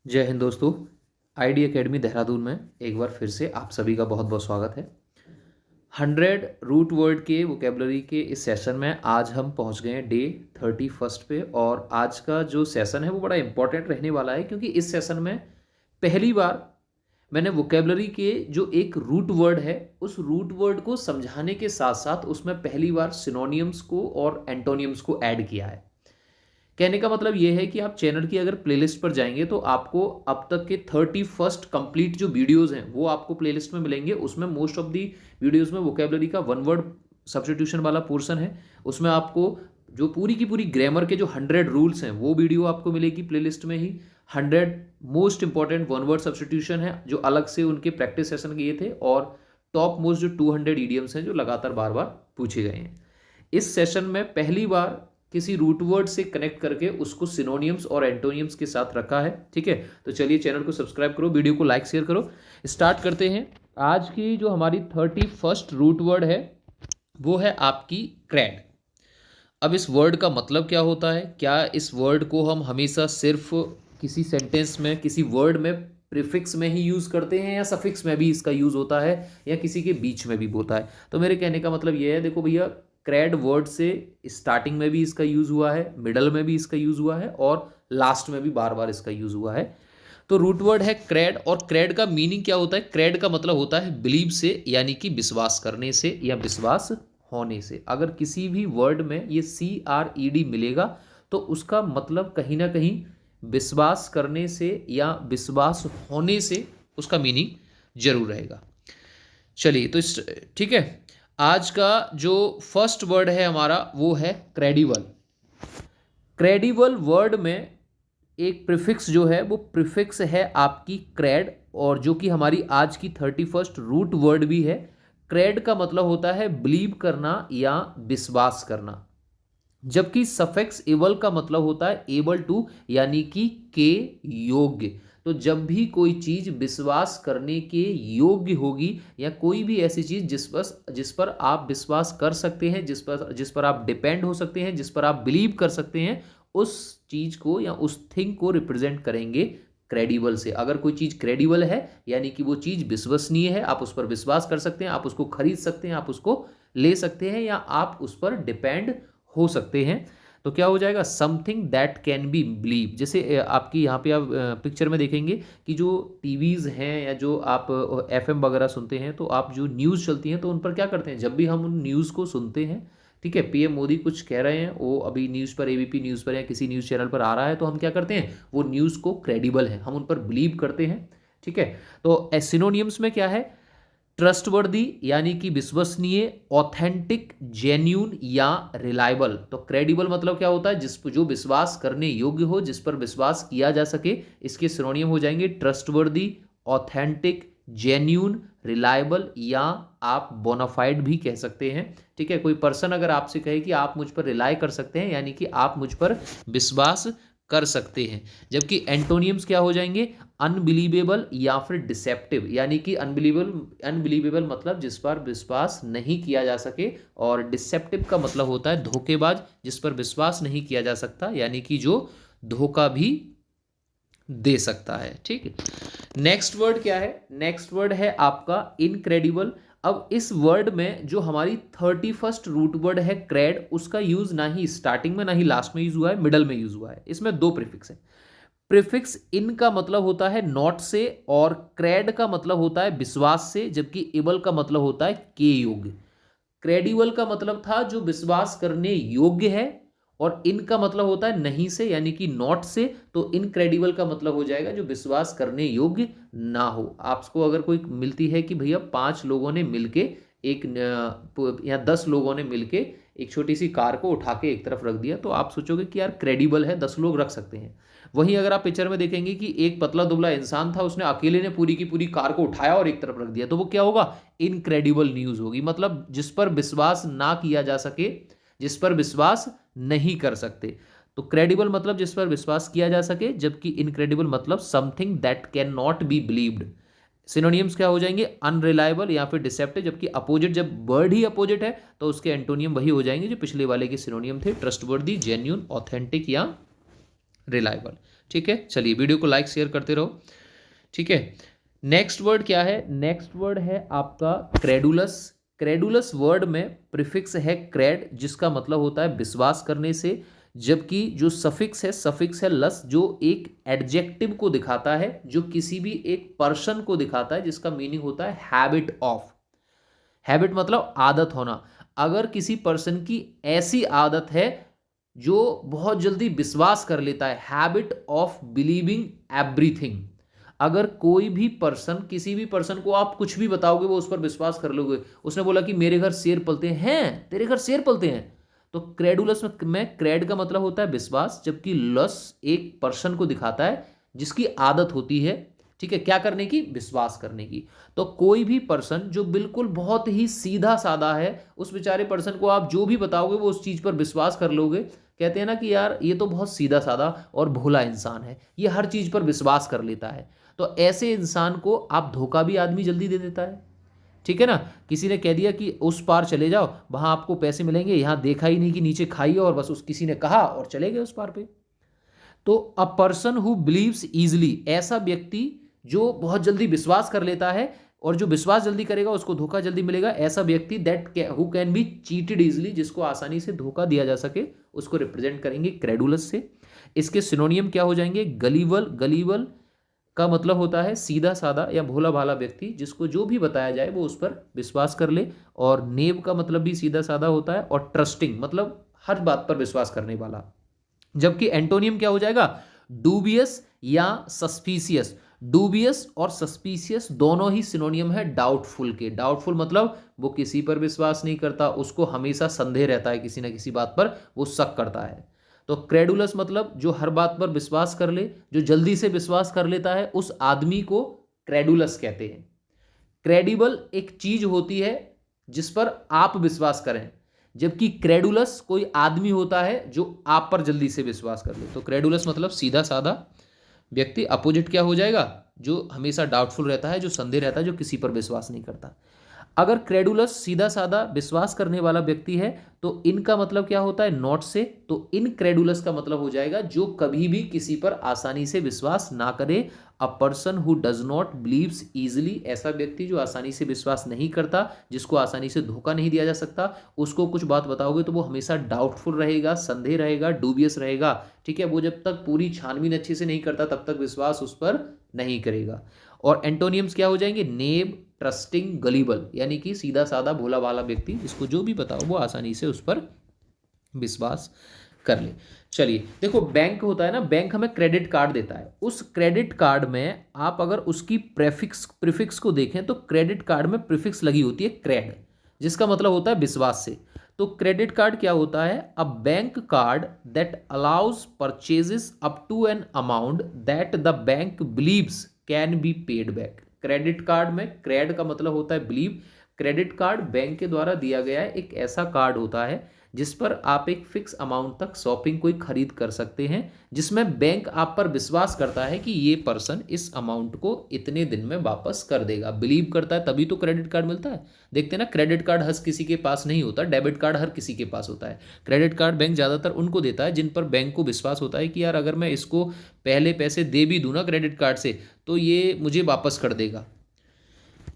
जय हिंद दोस्तों। ID academy Dehradun में एक बार फिर से आप सभी का बहुत बहुत स्वागत है। 100 रूट वर्ड के वोकेबलरी के इस सेशन में आज हम पहुंच गए हैं डे 31 पे। और आज का जो सेशन है वो बड़ा इंपॉर्टेंट रहने वाला है, क्योंकि इस सेशन में पहली बार मैंने वोकेबलरी के जो एक रूट वर्ड है उस रूट वर्ड को समझाने के साथ साथ उसमें पहली बार सिनोनियम्स को और एंटोनियम्स को ऐड किया है। कहने का मतलब ये है कि आप चैनल की अगर प्लेलिस्ट पर जाएंगे तो आपको अब तक के 31 कंप्लीट जो वीडियोस हैं वो आपको प्लेलिस्ट में मिलेंगे। उसमें मोस्ट ऑफ दी वीडियोस में वोकेबलरी का वन वर्ड सब्स्टिट्यूशन वाला पोर्शन है। उसमें आपको जो पूरी की पूरी ग्रामर के जो 100 रूल्स हैं वो वीडियो आपको मिलेगी प्लेलिस्ट में ही। 100 most important one word substitution है जो अलग से उनके प्रैक्टिस सेशन किए थे, और टॉप मोस्ट जो 200 इडियम्स हैं जो लगातार बार बार पूछे गए हैं। इस सेशन में पहली बार किसी रूट वर्ड से कनेक्ट करके उसको सिनोनियम्स और एंटोनियम्स के साथ रखा है। ठीक है, तो चलिए चैनल को सब्सक्राइब करो, वीडियो को लाइक शेयर करो। स्टार्ट करते हैं। आज की जो हमारी 31 रूट वर्ड है वो है आपकी क्रेड। अब इस वर्ड का मतलब क्या होता है? क्या इस वर्ड को हम हमेशा सिर्फ किसी सेंटेंस में किसी वर्ड में प्रीफिक्स में ही यूज़ करते हैं, या सफिक्स में भी इसका यूज़ होता है, या किसी के बीच में भी होता है? तो मेरे कहने का मतलब ये है, देखो भैया, क्रेड वर्ड से स्टार्टिंग में भी इसका यूज़ हुआ है, मिडल में भी इसका यूज़ हुआ है, और लास्ट में भी बार बार इसका यूज़ हुआ है। तो रूट वर्ड है क्रेड, और क्रेड का मीनिंग क्या होता है? क्रेड का मतलब होता है बिलीव से, यानी कि विश्वास करने से या विश्वास होने से। अगर किसी भी वर्ड में ये CRED मिलेगा तो उसका मतलब कहीं ना कहीं विश्वास करने से या विश्वास होने से उसका मीनिंग जरूर रहेगा। चलिए, तो ठीक है, आज का जो फर्स्ट वर्ड है हमारा वो है क्रेडिबल। क्रेडिबल वर्ड में एक प्रीफिक्स जो है वो प्रीफिक्स है आपकी क्रेड, और जो कि हमारी आज की 31 रूट वर्ड भी है। क्रेड का मतलब होता है बिलीव करना या विश्वास करना, जबकि सफिक्स एबल का मतलब होता है एबल टू, यानी कि के योग्य। तो जब भी कोई चीज विश्वास करने के योग्य होगी, या कोई भी ऐसी चीज जिस पर आप विश्वास कर सकते हैं, जिस पर आप डिपेंड हो सकते हैं, जिस पर आप बिलीव कर सकते हैं, उस चीज को या उस थिंग को रिप्रेजेंट करेंगे क्रेडिबल से। अगर कोई चीज क्रेडिबल है यानी कि वो चीज विश्वसनीय है, आप उस पर विश्वास कर सकते हैं, आप उसको खरीद सकते हैं, आप उसको ले सकते हैं, या आप उस पर डिपेंड हो सकते हैं, तो क्या हो जाएगा? Something that can be believe. जैसे आपकी यहाँ पे आप पिक्चर में देखेंगे कि जो टीवीज़ हैं या जो आप FM वगैरह सुनते हैं, तो आप जो न्यूज़ चलती हैं तो उन पर क्या करते हैं? जब भी हम उन न्यूज़ को सुनते हैं, ठीक है, PM मोदी कुछ कह रहे हैं, वो अभी न्यूज़ पर, ABP न्यूज़ पर या किसी न्यूज़ चैनल पर आ रहा है, तो हम क्या करते हैं? वो न्यूज़ को क्रेडिबल है, हम उन पर बिलीव करते हैं। ठीक है, तो सिनोनियम्स में क्या है? ट्रस्टवर्दी यानी कि विश्वसनीय, ऑथेंटिक, जेन्यून या रिलायबल। तो क्रेडिबल मतलब क्या होता है? जो विश्वास करने योग्य हो, जिस पर विश्वास किया जा सके। इसके सिनोनियम हो जाएंगे ट्रस्टवर्दी, ऑथेंटिक, जेन्यून, रिलायबल, या आप बोनाफाइड भी कह सकते हैं। ठीक है, कोई पर्सन अगर आपसे कहे कि आप मुझ पर रिलाय कर सकते हैं, यानी कि आप मुझ पर विश्वास कर सकते हैं। जबकि एंटोनियम्स क्या हो जाएंगे? अनबिलीवेबल या फिर डिसेप्टिव, यानी कि अनबिलीवेबल मतलब जिस पर विश्वास नहीं किया जा सके, और डिसेप्टिव का मतलब होता है धोखेबाज, जिस पर विश्वास नहीं किया जा सकता, यानी कि जो धोखा भी दे सकता है। ठीक है, नेक्स्ट वर्ड क्या है? नेक्स्ट वर्ड है आपका इनक्रेडिबल। अब इस वर्ड में जो हमारी 31 रूट वर्ड है क्रेड, उसका यूज ना ही स्टार्टिंग में ना ही लास्ट में यूज हुआ है, मिडल में यूज हुआ है। इसमें दो प्रीफिक्स है। प्रीफिक्स इन का मतलब होता है नॉट से, और क्रेड का मतलब होता है विश्वास से, जबकि एबल का मतलब होता है के योग्य। क्रेडिबल का मतलब था जो विश्वास करने योग्य है, और इनका मतलब होता है नहीं से, यानी कि नॉट से। तो इनक्रेडिबल का मतलब हो जाएगा जो विश्वास करने योग्य ना हो। आपको अगर कोई मिलती है कि भैया 5 लोगों ने मिलके या 10 लोगों ने मिलके एक छोटी सी कार को उठा के एक तरफ रख दिया, तो आप सोचोगे कि यार क्रेडिबल है, 10 लोग रख सकते हैं। वहीं अगर आप पिक्चर में देखेंगे कि एक पतला दुबला इंसान था, उसने अकेले ने पूरी की पूरी कार को उठाया और एक तरफ रख दिया, तो वो क्या होगा? इनक्रेडिबल न्यूज होगी। मतलब जिस पर विश्वास ना किया जा सके, जिस पर विश्वास नहीं कर सकते। तो क्रेडिबल मतलब जिस पर विश्वास किया जा सके, जबकि इनक्रेडिबल मतलब something that can not be believed. Synonyms क्या हो जाएंगे? अनरिलायबल या फिर डिसेप्टिव, जबकि अपोजिट, जब वर्ड ही अपोजिट है तो उसके एंटोनियम वही हो जाएंगे जो पिछले वाले के सिनोनियम थे, ट्रस्टवर्दी, जेन्यून, ऑथेंटिक या रिलायबल। ठीक है, चलिए वीडियो को लाइक शेयर करते रहो। ठीक है, नेक्स्ट वर्ड क्या है? नेक्स्ट वर्ड है आपका क्रेडुलस। क्रेडुलस वर्ड में प्रीफिक्स है क्रेड, जिसका मतलब होता है विश्वास करने से, जबकि जो सफिक्स है लस, जो एक एडजेक्टिव को दिखाता है, जो किसी भी एक पर्सन को दिखाता है, जिसका मीनिंग होता है हैबिट ऑफ। हैबिट मतलब आदत होना। अगर किसी पर्सन की ऐसी आदत है जो बहुत जल्दी विश्वास कर लेता है, हैबिट ऑफ बिलीविंग एवरीथिंग। अगर कोई भी पर्सन, किसी भी पर्सन को आप कुछ भी बताओगे वो उस पर विश्वास कर लोगे। उसने बोला कि मेरे घर शेर पलते हैं, तेरे घर शेर पलते हैं, तो क्रेडुलस में क्रेड का मतलब होता है विश्वास, जबकि लस एक पर्सन को दिखाता है जिसकी आदत होती है, ठीक है, क्या करने की? विश्वास करने की। तो कोई भी पर्सन जो बिल्कुल बहुत ही सीधा साधा है, उस बेचारे पर्सन को आप जो भी बताओगे वो उस चीज पर विश्वास कर लोगे। कहते हैं ना कि यार ये तो बहुत सीधा साधा और भोला इंसान है, ये हर चीज पर विश्वास कर लेता है। तो ऐसे इंसान को आप धोखा भी आदमी जल्दी दे देता है, ठीक है ना। किसी ने कह दिया कि उस पार चले जाओ, वहां आपको पैसे मिलेंगे, यहां देखा ही नहीं कि नीचे खाई, और बस उस किसी ने कहा और चले गए उस पार पे। तो अ पर्सन हु बिलीव्स इजिली, ऐसा व्यक्ति जो बहुत जल्दी विश्वास कर लेता है, और जो विश्वास जल्दी करेगा उसको धोखा जल्दी मिलेगा। ऐसा व्यक्ति that who can be cheated easily, जिसको आसानी से धोखा दिया जा सके, उसको रिप्रेजेंट करेंगे क्रेडुलस से। इसके सिनोनियम क्या हो जाएंगे? गलीवल। गलीवल का मतलब होता है सीधा साधा या भोला भाला व्यक्ति, जिसको जो भी बताया जाए वो उस पर विश्वास कर ले। और नेव का मतलब भी सीधा साधा होता है, और ट्रस्टिंग मतलब हर बात पर विश्वास करने वाला। जबकि एंटोनियम क्या हो जाएगा? डूबियस या सस्पिशियस। डूबियस और सस्पिशियस दोनों ही सिनोनियम है डाउटफुल के। डाउटफुल मतलब वो किसी पर विश्वास नहीं करता, उसको हमेशा संदेह रहता है, किसी ना किसी बात पर वो शक करता है। तो क्रेडुलस मतलब जो हर बात पर विश्वास कर ले, जो जल्दी से विश्वास कर लेता है, उस आदमी को क्रेडुलस कहते हैं। क्रेडिबल एक चीज होती है जिस पर आप विश्वास करें, जबकि क्रेडुलस कोई आदमी होता है जो आप पर जल्दी से विश्वास कर ले। तो क्रेडुलस मतलब सीधा साधा व्यक्ति। अपोजिट क्या हो जाएगा? जो हमेशा डाउटफुल रहता है, जो संदेह रहता है, जो किसी पर विश्वास नहीं करता। अगर क्रेडुलस सीधा साधा विश्वास करने वाला व्यक्ति है, तो इनका मतलब क्या होता है? नॉट से। तो इनक्रेडुलस का मतलब हो जाएगा जो कभी भी किसी पर आसानी से विश्वास ना करे। A person who does not believes easily, ऐसा व्यक्ति जो आसानी से विश्वास नहीं करता, जिसको आसानी से धोखा नहीं दिया जा सकता, उसको कुछ बात बताओगे तो वो हमेशा डाउटफुल रहेगा, संदेह रहेगा, डूबियस रहेगा, ठीक है। वो जब तक पूरी छानबीन अच्छे से नहीं करता तब तक विश्वास उस पर नहीं करेगा। और एंटोनियम्स क्या हो जाएंगे? नेब, ट्रस्टिंग, गलीबल, यानी कि सीधा साधा भोला भाला व्यक्ति, जिसको जो भी बताओ वो आसानी से उस पर विश्वास कर ले। चलिए देखो, बैंक होता है ना, बैंक हमें क्रेडिट कार्ड देता है। उस क्रेडिट कार्ड में आप अगर उसकी प्रीफिक्स को देखें तो क्रेडिट कार्ड में प्रीफिक्स लगी होती है क्रेड, जिसका मतलब होता है विश्वास से। तो क्रेडिट कार्ड क्या होता है? A bank card that allows purchases up to an amount that the bank believes can be paid back. Credit card में क्रेड का मतलब होता है बिलीव। क्रेडिट कार्ड बैंक के द्वारा दिया गया है एक ऐसा कार्ड होता है जिस पर आप एक फिक्स अमाउंट तक शॉपिंग कोई खरीद कर सकते हैं, जिसमें बैंक आप पर विश्वास करता है कि ये पर्सन इस अमाउंट को इतने दिन में वापस कर देगा। बिलीव करता है तभी तो क्रेडिट कार्ड मिलता है। देखते हैं ना, क्रेडिट कार्ड हर किसी के पास नहीं होता, डेबिट कार्ड हर किसी के पास होता है। क्रेडिट कार्ड बैंक ज़्यादातर उनको देता है जिन पर बैंक को विश्वास होता है कि यार अगर मैं इसको पहले पैसे दे भी दूँ ना क्रेडिट कार्ड से, तो ये मुझे वापस कर देगा।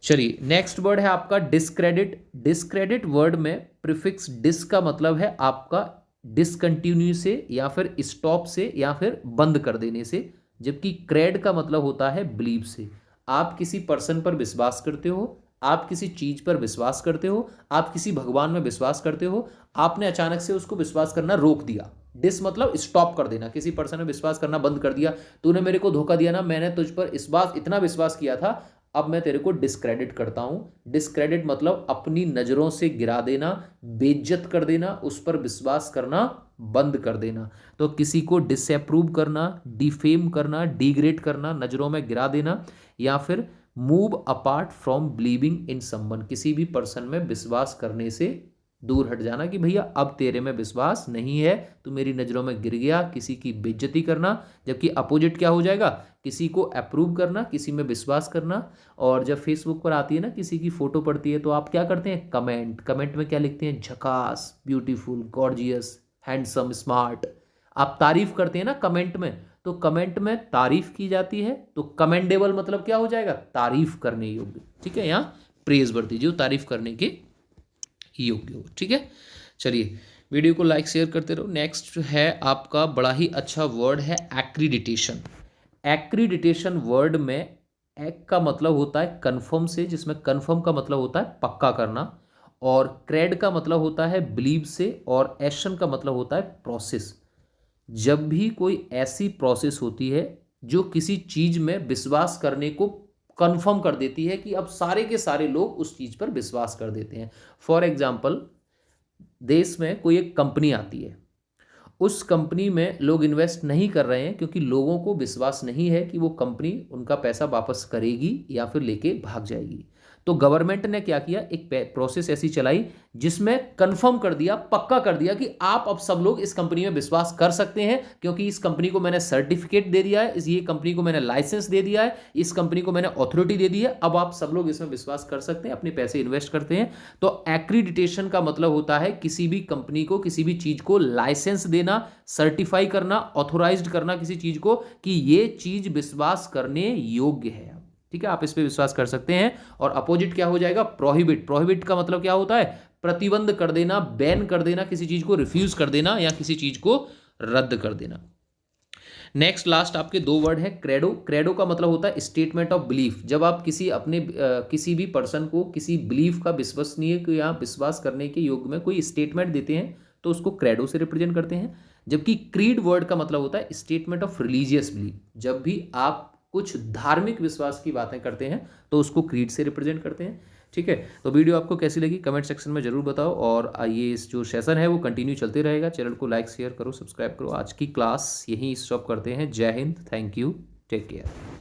चलिए नेक्स्ट वर्ड है आपका डिस्क्रेडिट। डिस्क्रेडिट वर्ड में प्रीफिक्स डिस का मतलब है आपका डिसकंटिन्यू से, या फिर स्टॉप से, या फिर बंद कर देने से, जबकि क्रेड का मतलब होता है बिलीव से। आप किसी पर्सन पर विश्वास करते हो, आप किसी चीज पर विश्वास करते हो, आप किसी भगवान में विश्वास करते हो, आपने अचानक से उसको विश्वास करना रोक दिया। डिस मतलब स्टॉप कर देना, किसी पर्सन में विश्वास करना बंद कर दिया। तूने मेरे को धोखा दिया ना, मैंने तुझ पर इस बात इतना विश्वास किया था, अब मैं तेरे को डिस्क्रेडिट करता हूं। डिस्क्रेडिट मतलब अपनी नजरों से गिरा देना, बेइज्जत कर देना, उस पर विश्वास करना बंद कर देना। तो किसी को डिसअप्रूव करना, डिफेम करना, डिग्रेड करना, नजरों में गिरा देना, या फिर move apart from believing in someone, किसी भी पर्सन में विश्वास करने से दूर हट जाना कि भैया अब तेरे में विश्वास नहीं है, तू मेरी नज़रों में गिर गया, किसी की बेइज्जती करना। जबकि अपोजिट क्या हो जाएगा? किसी को अप्रूव करना, किसी में विश्वास करना। और जब फेसबुक पर आती है ना, किसी की फोटो पड़ती है तो आप क्या करते हैं? कमेंट। कमेंट में क्या लिखते हैं? झकास, ब्यूटीफुल, गॉर्जियस, हैंडसम, स्मार्ट। आप तारीफ करते हैं ना कमेंट में, तो कमेंट में तारीफ की जाती है, तो कमेंडेबल मतलब क्या हो जाएगा, तारीफ करने योग्य, ठीक है, यहाँ प्रेज वर्दी जो तारीफ करने के योग्य हो, ठीक है। चलिए वीडियो को लाइक शेयर करते रहो। नेक्स्ट है आपका बड़ा ही अच्छा वर्ड है एक्रीडिटेशन। एक्रीडिटेशन वर्ड में एक का मतलब होता है कन्फर्म से, जिसमें कन्फर्म का मतलब होता है पक्का करना, और क्रेड का मतलब होता है बिलीव से, और एशन का मतलब होता है प्रोसेस। जब भी कोई ऐसी प्रोसेस होती है जो किसी चीज में विश्वास करने को कंफर्म कर देती है कि अब सारे के सारे लोग उस चीज पर विश्वास कर देते हैं। फॉर एग्जाम्पल, देश में कोई एक कंपनी आती है, उस कंपनी में लोग इन्वेस्ट नहीं कर रहे हैं क्योंकि लोगों को विश्वास नहीं है कि वो कंपनी उनका पैसा वापस करेगी या फिर लेके भाग जाएगी। तो गवर्नमेंट ने क्या किया, एक प्रोसेस ऐसी चलाई जिसमें कंफर्म कर दिया, पक्का कर दिया कि आप अब सब लोग इस कंपनी में विश्वास कर सकते हैं, क्योंकि इस कंपनी को मैंने सर्टिफिकेट दे दिया है, ये कंपनी को मैंने लाइसेंस दे दिया है, इस कंपनी को मैंने अथॉरिटी दे दी है, अब आप सब लोग इसमें विश्वास कर सकते हैं, अपने पैसे इन्वेस्ट करते हैं। तो एक्रीडिटेशन का मतलब होता है किसी भी कंपनी को, किसी भी चीज को लाइसेंस देना, सर्टिफाई करना, ऑथोराइज्ड करना किसी चीज को कि ये चीज विश्वास करने योग्य है, ठीक है, आप इस पे विश्वास कर सकते हैं। और अपोजिट क्या हो जाएगा, प्रोहिबिट। प्रोहिबिट का मतलब क्या होता है, प्रतिबंध कर देना, बैन कर देना, किसी चीज को रिफ्यूज कर देना या किसी चीज को रद्द कर देना। नेक्स्ट लास्ट आपके दो वर्ड है क्रेडो। क्रेडो का मतलब होता है स्टेटमेंट ऑफ बिलीफ। जब आप किसी भी पर्सन को किसी बिलीफ का विश्वसनीय या विश्वास करने के योग्य में कोई स्टेटमेंट देते हैं तो उसको क्रेडो से रिप्रेजेंट करते हैं। जबकि क्रीड वर्ड का मतलब होता है स्टेटमेंट ऑफ रिलीजियस बिलीफ। जब भी आप कुछ धार्मिक विश्वास की बातें करते हैं तो उसको क्रीड से रिप्रेजेंट करते हैं, ठीक है। तो वीडियो आपको कैसी लगी कमेंट सेक्शन में जरूर बताओ, और ये इस जो सेशन है वो कंटिन्यू चलते रहेगा। चैनल को लाइक शेयर करो, सब्सक्राइब करो। आज की क्लास यहीं स्टॉप करते हैं। जय हिंद, थैंक यू, टेक केयर।